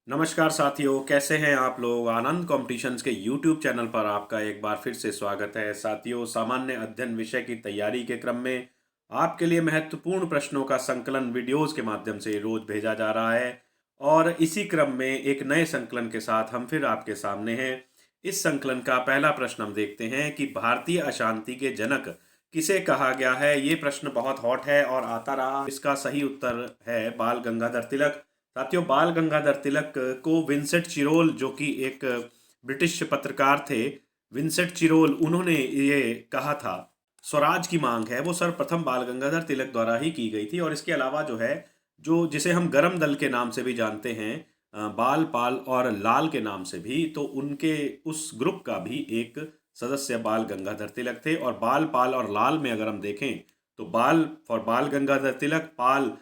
नमस्कार साथियों, कैसे हैं आप लोग। आनंद कॉम्पिटिशन्स के यूट्यूब चैनल पर आपका एक बार फिर से स्वागत है। साथियों, सामान्य अध्ययन विषय की तैयारी के क्रम में आपके लिए महत्वपूर्ण प्रश्नों का संकलन वीडियोस के माध्यम से रोज भेजा जा रहा है और इसी क्रम में एक नए संकलन के साथ हम फिर आपके सामने हैं। इस संकलन का पहला प्रश्न हम देखते हैं कि भारतीय अशांति के जनक किसे कहा गया है। ये प्रश्न बहुत हॉट है और आता रहा। इसका सही उत्तर है बाल गंगाधर तिलक। साथियों, बाल गंगाधर तिलक को विंसेंट चिरोल, जो कि एक ब्रिटिश पत्रकार थे, विंसेंट चिरोल, उन्होंने ये कहा था। स्वराज की मांग है वो सर्वप्रथम बाल गंगाधर तिलक द्वारा ही की गई थी। और इसके अलावा जो है, जो जिसे हम गरम दल के नाम से भी जानते हैं, बाल पाल और लाल के नाम से भी, तो उनके उस ग्रुप का भी एक सदस्य बाल गंगाधर तिलक थे। और बाल पाल और लाल में अगर हम देखें तो Bal for Bal Gangadhar Tilak, Pal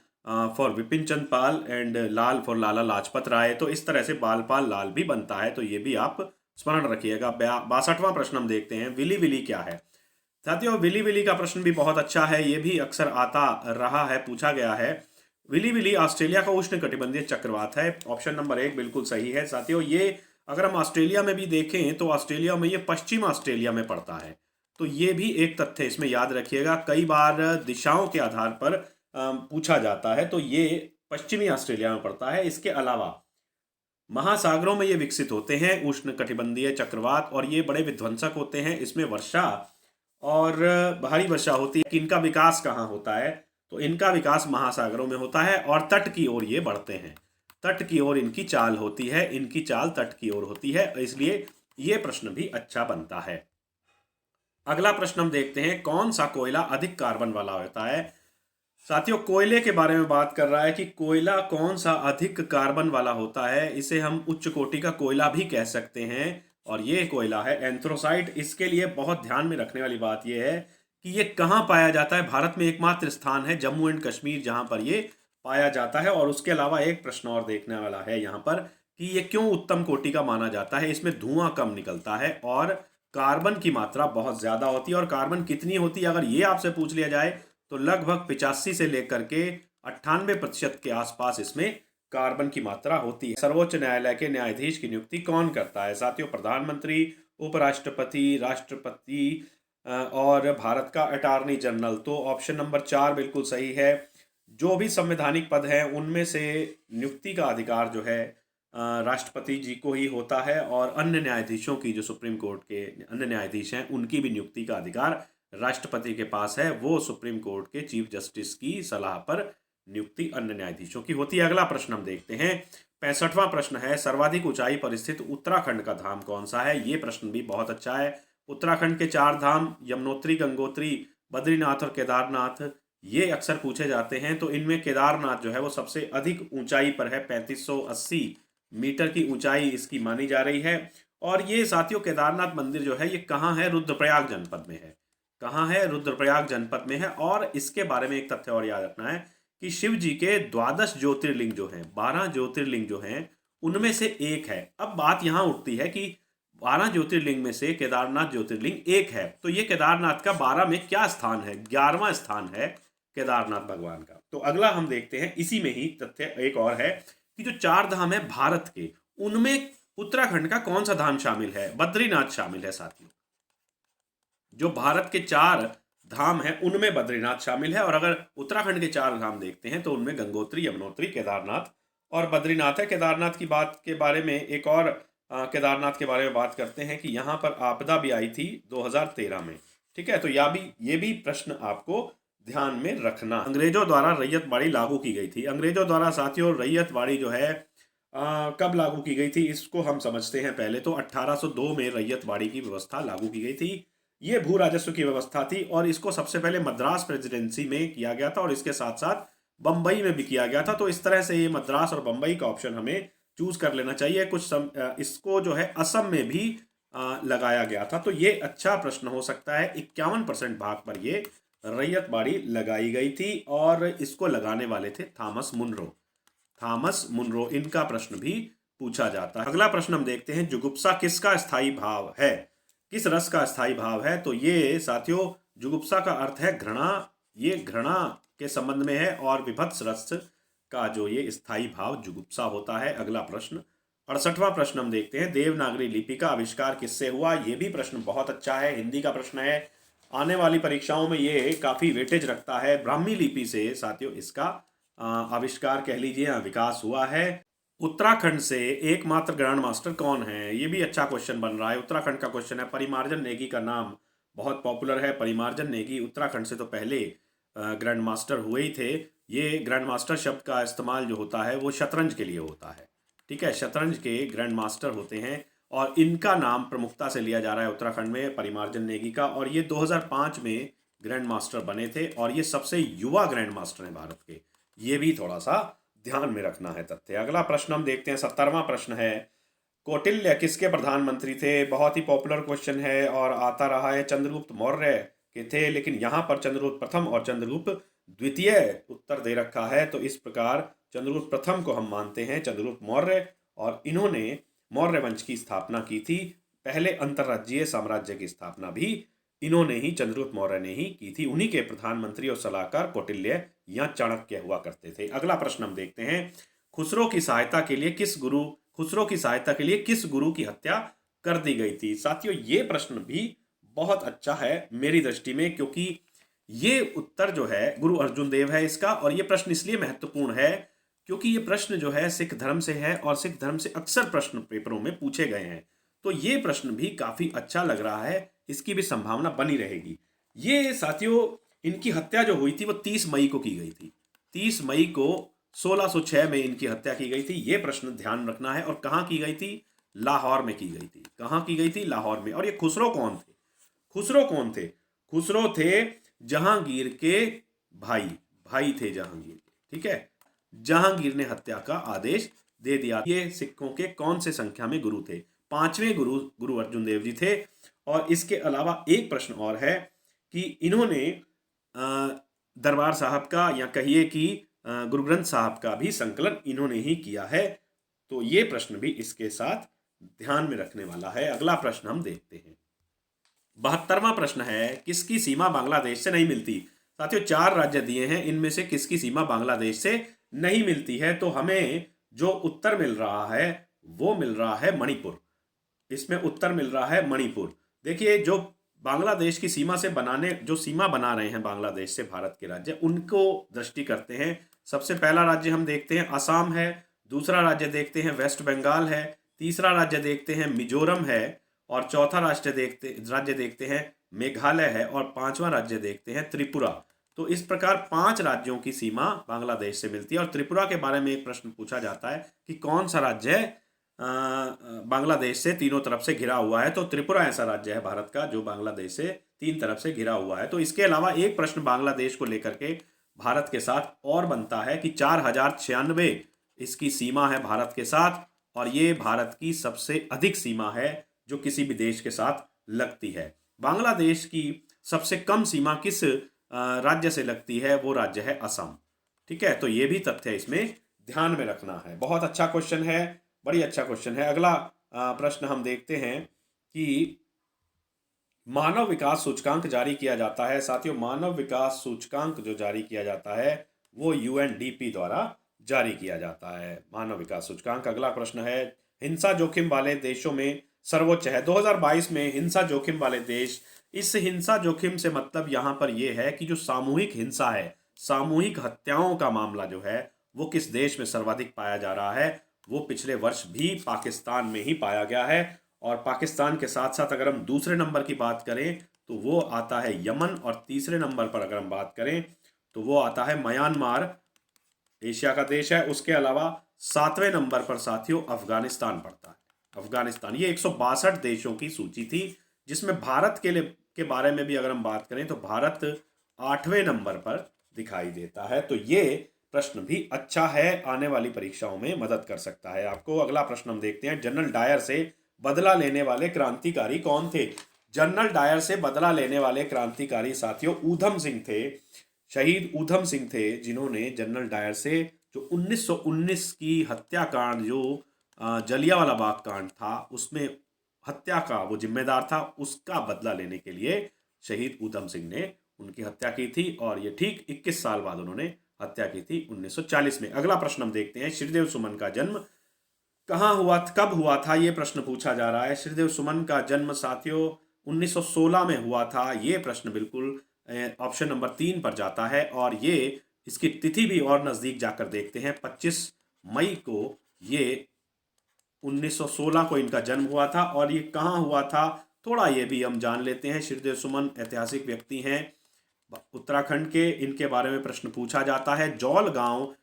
for Bipin Chand Pal and Lal for Lala Lajpat Rai. तो इस तरह से बाल पाल लाल भी बनता है, तो ये भी आप स्मरण रखिएगा। 62वां प्रश्न हम देखते हैं, विली विली क्या है। साथियों, विली विली का प्रश्न भी बहुत अच्छा है, ये भी अक्सर आता रहा है, पूछा गया है। विली विली ऑस्ट्रेलिया का उष्णकटिबंधीय चक्रवात है। ऑप्शन नंबर 1 बिल्कुल सही है। साथियों, ये अगर हम ऑस्ट्रेलिया में भी देखें तो ऑस्ट्रेलिया में ये पश्चिम ऑस्ट्रेलिया में पड़ता है। तो ये भी एक तथ्य इसमें याद रखिएगा। कई बार दिशाओं के आधार पर पूछा जाता है, तो ये पश्चिमी ऑस्ट्रेलिया में पड़ता है। इसके अलावा महासागरों में ये विकसित होते हैं उष्णकटिबंधीय चक्रवात, और ये बड़े विध्वंसक होते हैं। इसमें वर्षा और भारी वर्षा होती है। इनका विकास कहाँ होता है, तो इनका विकास महासागरों में होता है और तट की ओर ये बढ़ते हैं। तट की ओर इनकी चाल होती है, इनकी चाल तट की ओर होती है, इसलिए ये प्रश्न भी अच्छा बनता है। अगला प्रश्न हम देखते हैं, कौन सा कोयला अधिक कार्बन वाला होता है। साथियों, कोयले के बारे में बात कर रहा है कि कोयला कौन सा अधिक कार्बन वाला होता है। इसे हम उच्च कोटि का कोयला भी कह सकते हैं, और ये कोयला है एंथ्रोसाइट। इसके लिए बहुत ध्यान में रखने वाली बात यह है कि ये कहाँ पाया जाता है। भारत में एकमात्र स्थान है जम्मू एंड कश्मीर जहां पर ये पाया जाता है। और उसके अलावा एक प्रश्न और देखने वाला है यहाँ पर कि ये क्यों उत्तम कोटि का माना जाता है। इसमें धुआं कम निकलता है और कार्बन की मात्रा बहुत ज्यादा होती है। और कार्बन कितनी होती है अगर ये आपसे पूछ लिया जाए तो लगभग 85 से लेकर के 98% के आसपास इसमें कार्बन की मात्रा होती है। सर्वोच्च न्यायालय के न्यायाधीश की नियुक्ति कौन करता है। साथियों, प्रधानमंत्री, उपराष्ट्रपति, राष्ट्रपति और भारत का अटॉर्नी जनरल। तो ऑप्शन नंबर 4 बिल्कुल सही है। जो भी संवैधानिक पद हैं उनमें से नियुक्ति का अधिकार जो है राष्ट्रपति जी को ही होता है, और अन्य न्यायाधीशों की, जो सुप्रीम कोर्ट के अन्य न्यायाधीश हैं, उनकी भी नियुक्ति का अधिकार राष्ट्रपति के पास है। वो सुप्रीम कोर्ट के चीफ जस्टिस की सलाह पर नियुक्ति अन्य न्यायाधीशों की होती है। अगला प्रश्न हम देखते हैं, 65वां प्रश्न है, सर्वाधिक ऊंचाई पर स्थित उत्तराखंड का धाम कौन सा है। ये प्रश्न भी बहुत अच्छा है। उत्तराखंड के 4 धाम यमुनोत्री, गंगोत्री, बद्रीनाथ और केदारनाथ, ये अक्सर पूछे जाते हैं। तो इनमें केदारनाथ जो है वो सबसे अधिक ऊंचाई पर है, 3580 मीटर की ऊंचाई इसकी मानी जा रही है। और ये साथियों, केदारनाथ मंदिर जो है ये कहाँ है, रुद्रप्रयाग जनपद में है। कहाँ है, रुद्रप्रयाग जनपद में है। और इसके बारे में एक तथ्य और याद रखना है कि शिव जी के 12 ज्योतिर्लिंग जो हैं, 12 ज्योतिर्लिंग जो हैं, उनमें से एक है। अब बात यहाँ उठती है कि 12 ज्योतिर्लिंग में से केदारनाथ ज्योतिर्लिंग एक है, तो ये केदारनाथ का 12 में क्या स्थान है, 11वां स्थान है केदारनाथ भगवान का। तो अगला हम देखते हैं, इसी में ही तथ्य एक और है कि जो 4 धाम है भारत के, उनमें उत्तराखंड का कौन सा धाम शामिल है। बद्रीनाथ शामिल है साथियों। जो भारत के 4 धाम हैं उनमें बद्रीनाथ शामिल है। और अगर उत्तराखंड के 4 धाम देखते हैं तो उनमें गंगोत्री, यमुनोत्री, केदारनाथ और बद्रीनाथ है। केदारनाथ की बात के बारे में एक और केदारनाथ के बारे में बात करते हैं कि यहाँ पर आपदा भी आई थी 2013 में। ठीक है, तो ये भी प्रश्न आपको ध्यान में रखना। अंग्रेजों द्वारा रैयतवाड़ी लागू की गई थी। अंग्रेजों द्वारा साथियों रैयतवाड़ी जो है कब लागू की गई थी, इसको हम समझते हैं। पहले तो 1802 में रैयतवाड़ी की व्यवस्था लागू की गई थी। ये भू राजस्व की व्यवस्था थी और इसको सबसे पहले मद्रास प्रेसिडेंसी में किया गया था और इसके साथ साथ बम्बई में भी किया गया था। तो इस तरह से ये मद्रास और बम्बई का ऑप्शन हमें चूज कर लेना चाहिए। इसको जो है असम में भी लगाया गया था। तो ये अच्छा प्रश्न हो सकता है। 51% भाग पर ये रैयतवाड़ी लगाई गई थी और इसको लगाने वाले थे थॉमस मुनरो। थॉमस मुनरो, इनका प्रश्न भी पूछा जाता है। अगला प्रश्न हम देखते हैं, जुगुप्सा किसका स्थायी भाव है, किस रस का स्थायी भाव है। तो ये साथियों, जुगुप्सा का अर्थ है घृणा। ये घृणा के संबंध में है और विभत्स रस का जो ये स्थायी भाव जुगुप्सा होता है। अगला प्रश्न 68वां प्रश्न हम देखते हैं, देवनागरी लिपि का आविष्कार किससे हुआ? ये भी प्रश्न बहुत अच्छा है, हिंदी का प्रश्न है, आने वाली परीक्षाओं में ये काफी वेटेज रखता है। ब्राह्मी लिपि से साथियों इसका आविष्कार कह लीजिए विकास हुआ है। उत्तराखंड से एकमात्र ग्रैंड मास्टर कौन है? ये भी अच्छा क्वेश्चन बन रहा है, उत्तराखंड का क्वेश्चन है। परिमार्जन नेगी का नाम बहुत पॉपुलर है, परिमार्जन नेगी उत्तराखंड से तो पहले ग्रैंड मास्टर हुए ही थे। ये ग्रैंड मास्टर शब्द का इस्तेमाल जो होता है वो शतरंज के लिए होता है, ठीक है, शतरंज के ग्रैंड मास्टर होते हैं और इनका नाम प्रमुखता से लिया जा रहा है उत्तराखंड में, परिमार्जन नेगी का। और ये 2005 में ग्रैंड मास्टर बने थे और ये सबसे युवा ग्रैंड मास्टर हैं भारत के। ये भी थोड़ा सा ध्यान में रखना है तथ्य। अगला प्रश्न हम देखते हैं, 70वां प्रश्न है, कौटिल्य किसके प्रधानमंत्री थे? बहुत ही पॉपुलर क्वेश्चन है और आता रहा है, चंद्रगुप्त मौर्य के थे, लेकिन यहाँ पर चंद्रगुप्त प्रथम और चंद्रगुप्त द्वितीय उत्तर दे रखा है, तो इस प्रकार चंद्रगुप्त प्रथम को हम मानते हैं चंद्रगुप्त मौर्य, और इन्होंने मौर्य वंश की स्थापना की थी। पहले अंतर्राज्यीय साम्राज्य की स्थापना भी इन्होंने ही, चंद्रगुप्त मौर्य ने ही की थी। उन्हीं के प्रधानमंत्री और सलाहकार कौटिल्य या चाणक्य हुआ करते थे। अगला प्रश्न हम देखते हैं, खुसरो की सहायता के लिए किस गुरु की हत्या कर दी गई थी? साथियों ये प्रश्न भी बहुत अच्छा है मेरी दृष्टि में, क्योंकि ये उत्तर जो है गुरु अर्जुन देव है इसका, और ये प्रश्न इसलिए महत्वपूर्ण है क्योंकि ये प्रश्न जो है सिख धर्म से है और सिख धर्म से अक्सर प्रश्न पेपरों में पूछे गए हैं, तो ये प्रश्न भी काफी अच्छा लग रहा है, इसकी भी संभावना बनी रहेगी। ये साथियों इनकी हत्या जो हुई थी वो 30 मई को की गई थी। 30 मई को 1606 में इनकी हत्या की गई थी। ये प्रश्न ध्यान रखना है। और कहाँ की गई थी? लाहौर में की गई थी। कहाँ की गई थी? लाहौर में। और ये खुसरो कौन थे? खुसरो थे जहांगीर के भाई थे जहांगीर के, ठीक है। जहांगीर ने हत्या का आदेश दे दिया। ये सिखों के कौन से संख्या में गुरु थे? 5वें गुरु अर्जुन देव जी थे। और इसके अलावा एक प्रश्न और है कि इन्होंने दरबार साहब का, या कहिए कि गुरु ग्रंथ साहब का भी संकलन इन्होंने ही किया है। तो ये प्रश्न भी इसके साथ ध्यान में रखने वाला है। अगला प्रश्न हम देखते हैं, 72वां प्रश्न है, किसकी सीमा बांग्लादेश से नहीं मिलती? साथियों 4 राज्य दिए हैं, इनमें से किसकी सीमा बांग्लादेश से नहीं मिलती है? तो हमें जो उत्तर मिल रहा है वो मिल रहा है मणिपुर। इसमें उत्तर मिल रहा है मणिपुर। देखिए जो बांग्लादेश की सीमा बना रहे हैं बांग्लादेश से भारत के राज्य, उनको दृष्टि करते हैं। सबसे पहला राज्य हम देखते हैं असम है, दूसरा राज्य देखते हैं वेस्ट बंगाल है, तीसरा राज्य देखते हैं मिजोरम है, और चौथा राज्य देखते हैं मेघालय है, और 5वां राज्य देखते हैं त्रिपुरा। तो इस प्रकार 5 राज्यों की सीमा बांग्लादेश से मिलती है। और त्रिपुरा के बारे में एक प्रश्न पूछा जाता है कि कौन सा राज्य बांग्लादेश से तीनों तरफ से घिरा हुआ है, तो त्रिपुरा ऐसा राज्य है भारत का जो बांग्लादेश से 3 तरफ से घिरा हुआ है। तो इसके अलावा एक प्रश्न बांग्लादेश को लेकर के भारत के साथ और बनता है कि 4096 इसकी सीमा है भारत के साथ, और ये भारत की सबसे अधिक सीमा है जो किसी भी देश के साथ लगती है। बांग्लादेश की सबसे कम सीमा किस राज्य से लगती है? वो राज्य है असम, ठीक है। तो ये भी तथ्य इसमें ध्यान में रखना है। बहुत अच्छा क्वेश्चन है, बड़ी अच्छा क्वेश्चन है। अगला प्रश्न हम देखते हैं कि मानव विकास सूचकांक जारी किया जाता है। साथियों मानव विकास सूचकांक जो जारी किया जाता है वो यूएनडीपी द्वारा जारी किया जाता है, मानव विकास सूचकांक। अगला प्रश्न है, हिंसा जोखिम वाले देशों में सर्वोच्च है। 2022 में हिंसा जोखिम वाले देश, इस हिंसा जोखिम से मतलब यहाँ पर यह है कि जो सामूहिक हिंसा है, सामूहिक हत्याओं का मामला जो है वो किस देश में सर्वाधिक पाया जा रहा है? वो पिछले वर्ष भी पाकिस्तान में ही पाया गया है। और पाकिस्तान के साथ साथ अगर हम दूसरे नंबर की बात करें तो वो आता है यमन, और तीसरे नंबर पर अगर हम बात करें तो वो आता है म्यांमार, एशिया का देश है। उसके अलावा 7वें नंबर पर साथियों अफगानिस्तान पड़ता है। अफगानिस्तान, ये 162 देशों की सूची थी, जिसमें भारत के बारे में भी अगर हम बात करें तो भारत 8वें नंबर पर दिखाई देता है। तो ये प्रश्न भी अच्छा है, आने वाली परीक्षाओं में मदद कर सकता है आपको। अगला प्रश्न हम देखते हैं, जनरल डायर से बदला लेने वाले क्रांतिकारी कौन थे? जनरल डायर से बदला लेने वाले क्रांतिकारी साथियों ऊधम सिंह थे, शहीद ऊधम सिंह थे, जिन्होंने जनरल डायर से जो 1919 की हत्याकांड, जो जलियांवाला बाग कांड था, उसमें हत्या का वो जिम्मेदार था, उसका बदला लेने के लिए शहीद ऊधम सिंह ने उनकी हत्या की थी। और ये ठीक 21 साल बाद उन्होंने हत्या की थी 1940 में। अगला प्रश्न हम देखते हैं, श्रीदेव सुमन का जन्म कहाँ हुआ, कब हुआ था, ये प्रश्न पूछा जा रहा है। श्रीदेव सुमन का जन्म साथियों 1916 में हुआ था। ये प्रश्न बिल्कुल ऑप्शन नंबर 3 पर जाता है और ये इसकी तिथि भी और नजदीक जाकर देखते हैं। 25 मई को ये 1916 को इनका जन्म हुआ था। और ये कहाँ हुआ था, थोड़ा ये भी हम जान लेते हैं। श्रीदेव सुमन ऐतिहासिक व्यक्ति हैं उत्तराखंड के, इनके बारे में प्रश्न पूछा जाता है। जौल गांव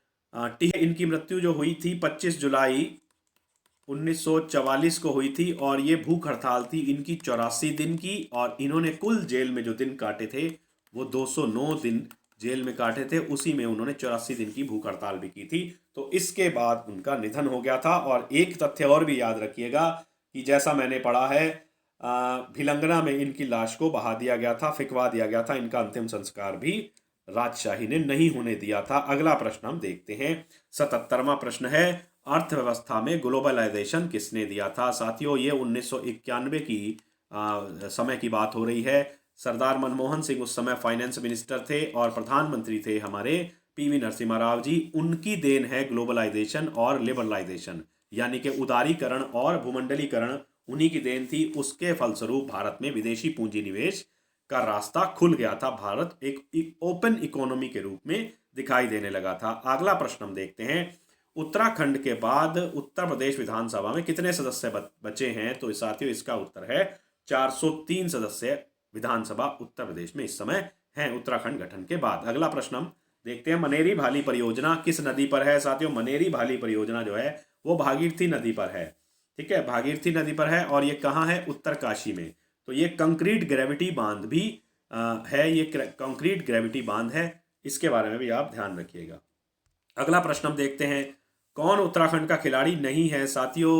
टिह, इनकी मृत्यु जो हुई थी 25 जुलाई 1944 को हुई थी और ये भूख हड़ताल थी इनकी 84 दिन की। और इन्होंने कुल जेल में जो दिन काटे थे वो 209 दिन जेल में काटे थे, उसी में उन्होंने 84 दिन की भूख हड़ताल भी की थी। तो इसके बाद उनका निधन हो गया था। और एक तथ्य और भी याद रखिएगा कि जैसा मैंने पढ़ा है भिलंगना में इनकी लाश को बहा दिया गया था, फिकवा दिया गया था। इनका अंतिम संस्कार भी राजशाही ने नहीं होने दिया था। अगला प्रश्न हम देखते हैं, 77वां प्रश्न है, अर्थव्यवस्था में ग्लोबलाइजेशन किसने दिया था। साथियों ये 1991 की समय की बात हो रही है। सरदार मनमोहन सिंह उस समय फाइनेंस मिनिस्टर थे और प्रधानमंत्री थे हमारे पीवी नरसिम्हा राव जी। उनकी देन है ग्लोबलाइजेशन और लिबरलाइजेशन, यानी कि उदारीकरण और भूमंडलीकरण उन्हीं की देन थी। उसके फलस्वरूप भारत में विदेशी पूंजी निवेश का रास्ता खुल गया था। भारत एक ओपन इकोनॉमी के रूप में दिखाई देने लगा था। अगला प्रश्न हम देखते हैं, उत्तराखंड के बाद उत्तर प्रदेश विधानसभा में कितने सदस्य बचे हैं। तो साथियों इसका उत्तर है 403 सदस्य विधानसभा उत्तर प्रदेश में इस समय हैं उत्तराखंड गठन के बाद। अगला प्रश्न हम देखते हैं, मनेरी भाली परियोजना किस नदी पर है। साथियों मनेरी भाली परियोजना जो है वो भागीरथी नदी पर है। ठीक है, भागीरथी नदी पर है और ये कहाँ है, उत्तरकाशी में। तो ये कंक्रीट ग्रेविटी बांध भी है, ये कंक्रीट ग्रेविटी बांध है, इसके बारे में भी आप ध्यान रखिएगा। अगला प्रश्न हम देखते हैं, कौन उत्तराखंड का खिलाड़ी नहीं है। साथियों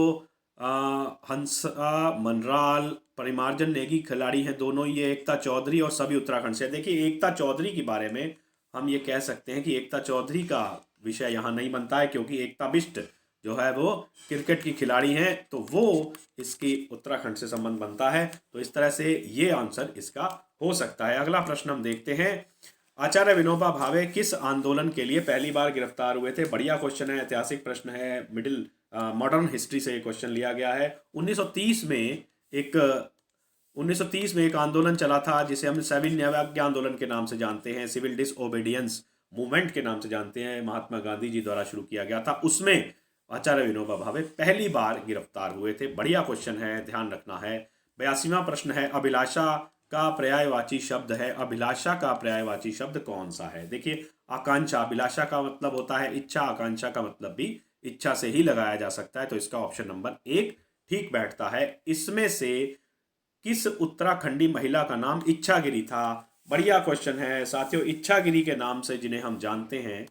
हंसा मनराल, परिमार्जन नेगी खिलाड़ी हैं दोनों, ये एकता चौधरी और सभी उत्तराखंड से। देखिए एकता चौधरी के बारे में हम ये कह सकते हैं कि एकता चौधरी का विषय यहाँ नहीं बनता है, क्योंकि एकता बिष्ट जो है वो क्रिकेट की खिलाड़ी हैं, तो वो इसकी उत्तराखंड से संबंध बनता है। तो इस तरह से ये आंसर इसका हो सकता है। अगला प्रश्न हम देखते हैं, आचार्य विनोबा भावे किस आंदोलन के लिए पहली बार गिरफ्तार हुए थे। बढ़िया क्वेश्चन है, ऐतिहासिक प्रश्न है, मिडिल मॉडर्न हिस्ट्री से ये क्वेश्चन लिया गया है। 1930 में एक आंदोलन चला था जिसे हम सविनय अवज्ञा आंदोलन के नाम से जानते हैं, सिविल डिसओबीडियंस मूवमेंट के नाम से जानते हैं, महात्मा गांधी जी द्वारा शुरू किया गया था। उसमें आचार्य विनोबा भावे पहली बार गिरफ्तार हुए थे। बढ़िया क्वेश्चन है, ध्यान रखना है। 82वां प्रश्न है, अभिलाषा का पर्यायवाची शब्द है। अभिलाषा का पर्यायवाची शब्द कौन सा है। देखिए आकांक्षा, अभिलाषा का मतलब होता है इच्छा, आकांक्षा का मतलब भी इच्छा से ही लगाया जा सकता है। तो इसका ऑप्शन नंबर 1 ठीक बैठता है। इसमें से किस उत्तराखंडी महिला का नाम इच्छागिरी था। बढ़िया क्वेश्चन है साथियों। इच्छागिरी के नाम से जिन्हें हम जानते हैं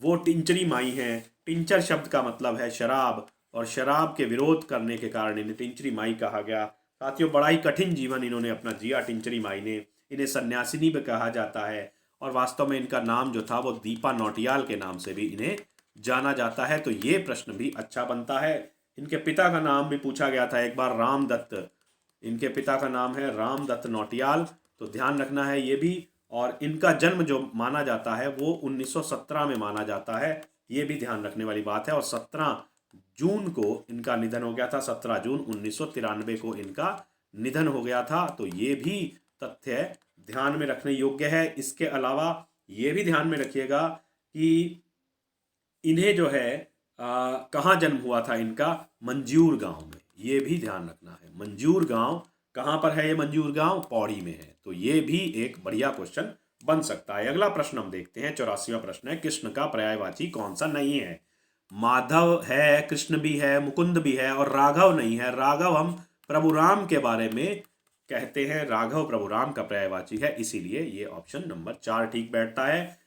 वो टिंचरी माई हैं। टिंचर शब्द का मतलब है शराब, और शराब के विरोध करने के कारण इन्हें टिंचरी माई कहा गया। साथियों बड़ा ही कठिन जीवन इन्होंने अपना जिया टिंचरी माई ने। इन्हें सन्यासिनी भी कहा जाता है और वास्तव में इनका नाम जो था वो दीपा नौटियाल के नाम से भी इन्हें जाना जाता है। तो ये प्रश्न भी अच्छा बनता है। इनके पिता का नाम भी पूछा गया था एक बार, रामदत्त। इनके पिता का नाम है रामदत्त नौटियाल, तो ध्यान रखना है ये भी। और इनका जन्म जो माना जाता है वो 1917 में माना जाता है, ये भी ध्यान रखने वाली बात है। और 17 जून को इनका निधन हो गया था, 17 जून 1993 को इनका निधन हो गया था। तो ये भी तथ्य ध्यान में रखने योग्य है। इसके अलावा ये भी ध्यान में रखिएगा कि इन्हें जो है कहाँ जन्म हुआ था इनका, मंजूर गांव में। ये भी ध्यान रखना है, मंजूर गांव कहाँ पर है, ये मंजूर गांव पौड़ी में है। तो ये भी एक बढ़िया क्वेश्चन बन सकता है। अगला प्रश्न हम देखते हैं, 84वां प्रश्न है, कृष्ण का पर्यायवाची कौन सा नहीं है। माधव है, कृष्ण भी है, मुकुंद भी है और राघव नहीं है। राघव हम प्रभु राम के बारे में कहते हैं, राघव प्रभु राम का पर्यायवाची है, इसीलिए ये ऑप्शन नंबर 4 ठीक बैठता है।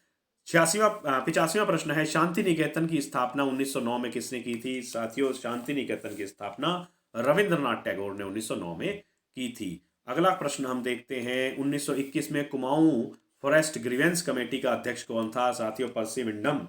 85वां प्रश्न है, शांति निकेतन की स्थापना 1909 में किसने की थी। साथियों शांति निकेतन की स्थापना रविंद्रनाथ टैगोर ने 1909 में की थी। अगला प्रश्न हम देखते हैं, 1921 में कुमाऊं फॉरेस्ट ग्रीवेंस कमेटी का अध्यक्ष कौन था। साथियों परसी विंडम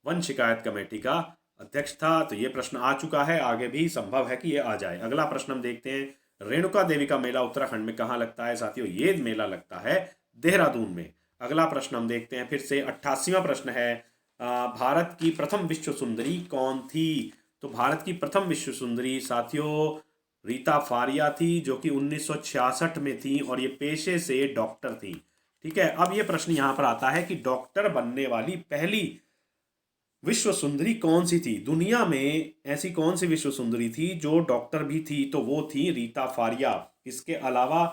वन शिकायत कमेटी का अध्यक्ष था। तो ये प्रश्न आ चुका है, आगे भी संभव है कि ये आ जाए। अगला प्रश्न हम देखते हैं, रेणुका देवी का मेला उत्तराखंड में कहाँ लगता है। साथियों ये मेला लगता है देहरादून में। अगला प्रश्न हम देखते हैं फिर से, 88वां प्रश्न है, भारत की प्रथम विश्व सुंदरी कौन थी? तो भारत की प्रथम विश्व सुंदरी साथियों रीता फारिया थी, जो कि 1966 में थी और ये पेशे से डॉक्टर थी। ठीक है, अब ये प्रश्न यहाँ पर आता है कि डॉक्टर बनने वाली पहली विश्व सुंदरी कौन सी थी? दुनिया में ऐसी कौन सी विश्व सुंदरी थी जो डॉक्टर भी थी? तो वो थी रीता फारिया। इसके अलावा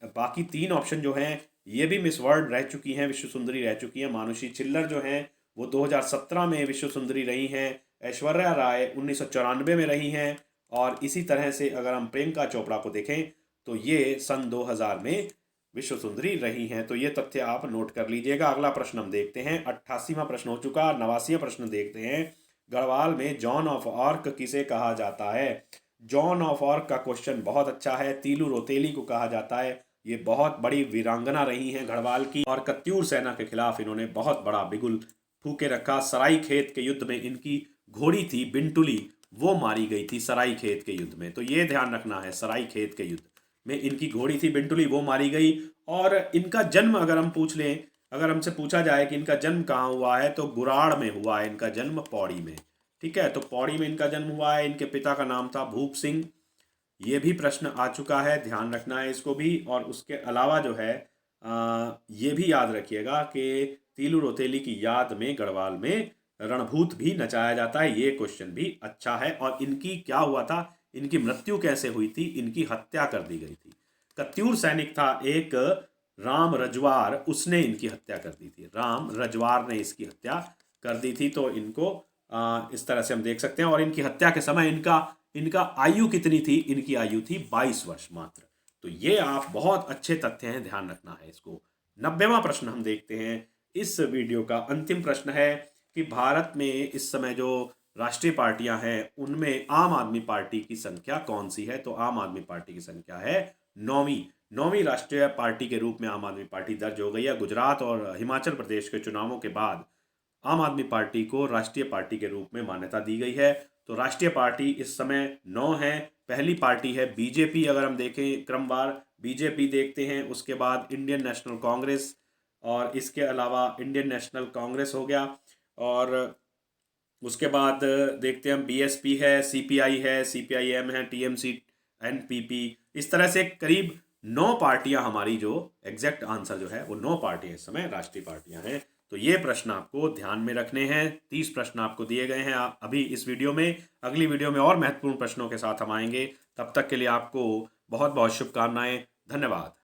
बाकी तीन ऑप्शन जो हैं ये भी मिस वर्ल्ड रह चुकी हैं, विश्व सुंदरी रह चुकी हैं। मानुषी छिल्लर जो हैं वो 2017 में विश्व सुंदरी रही हैं। ऐश्वर्या राय 1994 में रही हैं। और इसी तरह से अगर हम प्रियंका चोपड़ा को देखें तो ये सन 2000 में विश्व सुंदरी रही हैं। तो ये तथ्य आप नोट कर लीजिएगा। अगला प्रश्न हम देखते हैं, 88वां प्रश्न हो चुका। 89वां प्रश्न देखते हैं, गढ़वाल में जॉन ऑफ आर्क किसे कहा जाता है? जॉन ऑफ आर्क का क्वेश्चन बहुत अच्छा है। तीलू रोतेली को कहा जाता है। ये बहुत बड़ी वीरांगना रही हैं गढ़वाल की और कत्यूर सेना के खिलाफ इन्होंने बहुत बड़ा बिगुल फूके रखा। सराई खेत के युद्ध में इनकी घोड़ी थी बिंटुली, वो मारी गई थी सराई खेत के युद्ध में। तो ये ध्यान रखना है, सराई खेत के युद्ध में इनकी घोड़ी थी बिंटुली, वो मारी गई। और इनका जन्म अगर हम पूछ लें, अगर हमसे पूछा जाए कि इनका जन्म कहाँ हुआ है, तो गुराड़ में हुआ है इनका जन्म, पौड़ी में। ठीक है, तो पौड़ी में इनका जन्म हुआ है। इनके पिता का नाम था भूप सिंह। ये भी प्रश्न आ चुका है, ध्यान रखना है इसको भी। और उसके अलावा जो है ये भी याद रखिएगा कि तीलू रोतेली की याद में गढ़वाल में रणभूत भी नचाया जाता है। ये क्वेश्चन भी अच्छा है। और इनकी क्या हुआ था, इनकी मृत्यु कैसे हुई थी? इनकी हत्या कर दी गई थी। कत्यूर सैनिक था एक राम रजवार, उसने इनकी हत्या कर दी थी। राम रजवार ने इसकी हत्या कर दी थी। तो इनको इस तरह से हम देख सकते हैं। और इनकी हत्या के समय इनका इनका आयु कितनी थी? इनकी आयु थी 22 वर्ष मात्र। तो ये आप बहुत अच्छे तथ्य हैं, ध्यान रखना है इसको। 90वां प्रश्न हम देखते हैं। इस वीडियो का अंतिम प्रश्न है कि भारत में इस समय जो राष्ट्रीय पार्टियां हैं उनमें आम आदमी पार्टी की संख्या कौन सी है? तो आम आदमी पार्टी की संख्या है 9वीं राष्ट्रीय पार्टी के रूप में आम आदमी पार्टी दर्ज हो गई है। गुजरात और हिमाचल प्रदेश के चुनावों के बाद आम आदमी पार्टी को राष्ट्रीय पार्टी के रूप में मान्यता दी गई है। तो राष्ट्रीय पार्टी इस समय 9 है। पहली पार्टी है बीजेपी, अगर हम देखें क्रमवार बीजेपी देखते हैं, उसके बाद इंडियन नेशनल कांग्रेस, और इसके अलावा इंडियन नेशनल कांग्रेस हो गया। और उसके बाद देखते हैं हम बीएसपी है, सीपीआई है, सीपीआईएम है, टीएमसी, एनपीपी। इस तरह से करीब 9 पार्टियां हमारी, जो एग्जैक्ट आंसर जो है वो 9 पार्टियां इस समय राष्ट्रीय पार्टियां हैं। तो ये प्रश्न आपको ध्यान में रखने हैं। 30 प्रश्न आपको दिए गए हैं अभी इस वीडियो में। अगली वीडियो में और महत्वपूर्ण प्रश्नों के साथ हम आएंगे। तब तक के लिए आपको बहुत बहुत शुभकामनाएं। धन्यवाद।